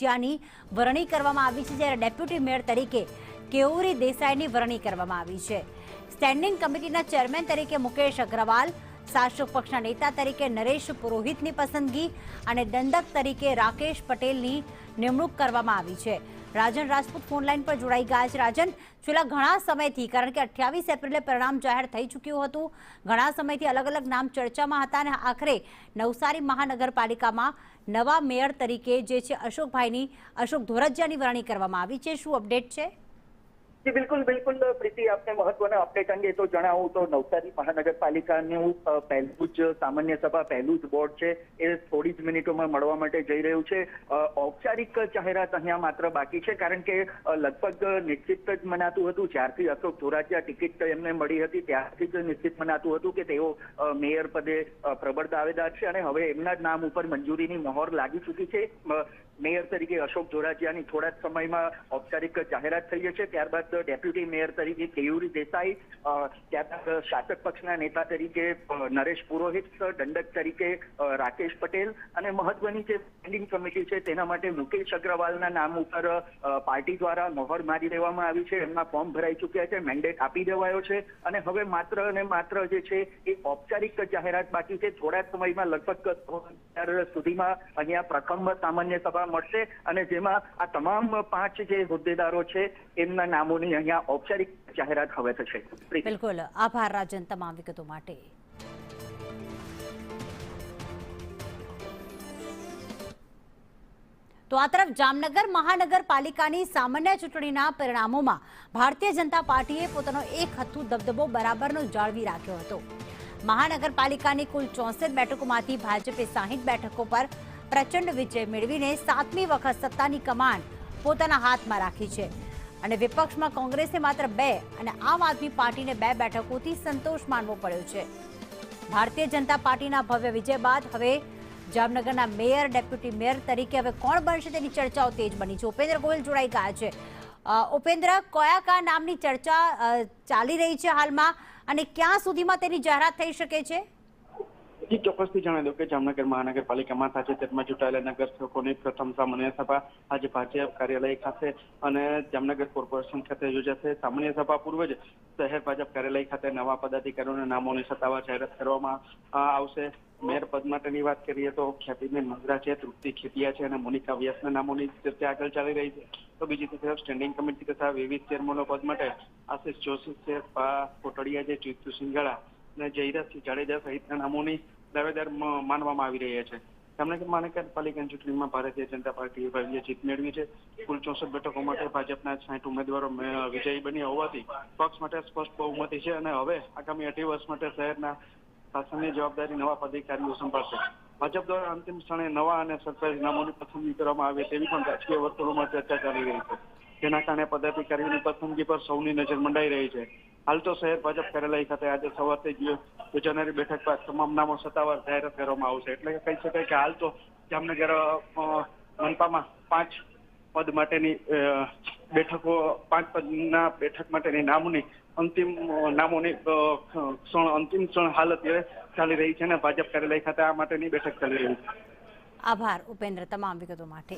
જ્યાંની વરણી કરવામાં આવી છે, જ્યારે ડેપ્યુટી મેયર તરીકે કેયુરી દેસાઈની વરણી કરવામાં આવી છે। સ્ટેન્ડિંગ કમિટીના ચેરમેન તરીકે મુકેશ અગ્રવાલ, શાસક પક્ષના નેતા તરીકે નરેશ પુરોહિતની પસંદગી અને દંડક તરીકે રાકેશ પટેલની નિમણૂક કરવામાં આવી છે। રાજન રાજપૂત ફોનલાઈન પર જોડાઈ ગયા છે। રાજન, છેલ્લા ઘણા સમયથી, કારણ કે 28 એપ્રિલે પરિણામ જાહેર થઈ ચૂક્યું હતું, ઘણા સમયથી અલગ અલગ નામ ચર્ચામાં હતા અને આખરે નવસારી મહાનગરપાલિકામાં નવા મેયર તરીકે જે છે અશોક ધોરજીયાની વરણી કરવામાં આવી છે। શું અપડેટ છે? જી બિલકુલ પ્રીતિ, આપને મહત્વના અપડેટ અંગે તો જણાવું તો નવસારી મહાનગરપાલિકાનું પહેલું જ સામાન્ય સભા, પહેલું જ બોર્ડ છે એ થોડી જ મિનિટોમાં મળવા માટે જઈ રહ્યું છે। ઔપચારિક જાહેરાત અહીંયા માત્ર બાકી છે, કારણ કે લગભગ નિશ્ચિત જ મનાતું હતું, જ્યારથી અશોક ધોરજીયા ટિકિટ એમને મળી હતી ત્યારથી જ નિશ્ચિત મનાતું હતું કે તેઓ મેયર પદે પ્રબળ દાવેદાર છે અને હવે એમના જ નામ ઉપર મંજૂરીની મહોર લાગી ચૂકી છે। મેયર તરીકે અશોક ધોરજીયાની થોડા જ સમયમાં ઔપચારિક જાહેરાત થઈ જશે। ત્યારબાદ ડેપ્યુટી મેયર તરીકે કેયુરી દેસાઈ, ત્યારબાદ શાસક પક્ષના નેતા તરીકે નરેશ પુરોહિત, દંડક તરીકે રાકેશ પટેલ અને મહત્વની જે સ્ટેન્ડિંગ કમિટી છે તેના માટે મુકેશ અગ્રવાલના નામ ઉપર પાર્ટી દ્વારા મહોર મારી દેવામાં આવી છે। એમના ફોર્મ ભરાઈ ચૂક્યા છે, મેન્ડેટ આપી દેવાયો છે અને હવે માત્ર ને માત્ર જે છે એ ઔપચારિક જાહેરાત બાકી છે। થોડા સમયમાં લગભગ સુધીમાં અહીંયા પ્રથમ સામાન્ય સભા મળશે અને જેમાં આ તમામ 5 જે હોદ્દેદારો છે એમના નામોની અહીંયા ઔપચારિક જાહેરાત હવે થશે। બિલકુલ, આભાર રાજન તમામ વિગતો માટે। તો આ તરફ જામનગર મહાનગરપાલિકાની સામાન્ય ચૂંટણીના પરિણામોમાં ભારતીય જનતા પાર્ટીએ પોતાનો એક હથ્થુ દબદબો બરાબરનો જાળવી રાખ્યો હતો। મહાનગરપાલિકાની કુલ 64 બેઠકોમાંથી ભાજપે 60 બેઠકો પર પ્રચંડ વિજય મેળવીને 7મી વખત સત્તાની કમાન પોતાના હાથમાં રાખી છે અને વિપક્ષમાં કોંગ્રેસે માત્ર 2 અને આમ આદમી પાર્ટીને 2 બેઠકોથી સંતોષ માનવો પડ્યો છે। ભારતીય જનતા પાર્ટીના ભવ્ય વિજય બાદ હવે જામનગરના મેયર, ડેપ્યુટી મેયર તરીકે હવે કોણ બનશે તેની ચર્ચાઓ તેજ બની છે। ઉપેન્દ્ર ગોહિલ જોડાઈ ગયા છે। ઉપેન્દ્ર, કયા નામની ચર્ચા ચાલી રહી છે હાલમાં અને ક્યાં સુધીમાં તેની જાહેરાત થઈ શકે છે? જી ચોક્કસથી જણાવી દઉં કે જામનગર મહાનગરપાલિકામાં તાજેતરમાં ચૂંટાયેલા નગરસેવકોની પ્રથમ સામાન્ય સભા આજે ભાજપ કાર્યાલય ખાતે અને જામનગર કોર્પોરેશન ખાતે યોજાશે। સામાન્ય સભા પૂર્વે જ શહેર ભાજપ કાર્યાલય ખાતે નવા પદાધિકારીઓના નામોની સત્તાવાર જાહેરાત કરવામાં આવશે। મેયર પદ માટેની વાત કરીએ તો ખ્યાતિબેન મંગરા છે, તૃપ્તિ ખેતિયા છે અને મોનિકા વ્યાસના નામોની ચર્ચા આગળ ચાલી રહી છે। તો બીજી તરફ સ્ટેન્ડિંગ કમિટી તથા વિવિધ ચેરમેનો પદ માટે આશિષ જોશી છે, કોટડિયા છે, જીતુ સિંગાળા અને જયરાજસિંહ જાડેજા સહિતના નામોની દાવેદાર માનવામાં આવી રહ્યા છે। જામનગર મહાનગરપાલિકાની ચૂંટણીમાં ભારતીય જનતા પાર્ટીએ ભવ્ય જીત મેળવી છે। કુલ 64 બેઠકો માટે ભાજપના 60 ઉમેદવારો વિજયી બન્યા હોવાથી પક્ષ માટે સ્પષ્ટ બહુમતી છે અને હવે આગામી 2 વર્ષ માટે શહેરના શાસનની જવાબદારી નવા પદાધિકારીઓ સંભાળશે। ભાજપ દ્વારા અંતિમ ક્ષણે નવા અને સરકારી નામોની પસંદગી કરવામાં આવે તેવી પણ રાજકીય વર્તુળોમાં ચર્ચા ચાલી રહી છે, જેના કારણે પદાધિકારીઓની પસંદગી પર સૌની નજર મંડાઈ રહી છે। હાલ તો શહેર ભાજપ કાર્યાલય ખાતે આજે સવારથી યોજાનારી બેઠક બાદ તમામ નામો સત્તાવાર જાહેરાત કરવામાં આવશે। એટલે કે કહી શકાય કે હાલ તો જામનગર મનપામાં 5 પદ માટેની બેઠકો, 5 પદના બેઠક માટેની અંતિમ ક્ષણ હાલ અત્યારે ચાલી રહી છે અને ભાજપ કાર્યાલય ખાતે આ માટેની બેઠક ચાલી રહી છે। આભાર ઉપેન્દ્ર તમામ વિગતો માટે।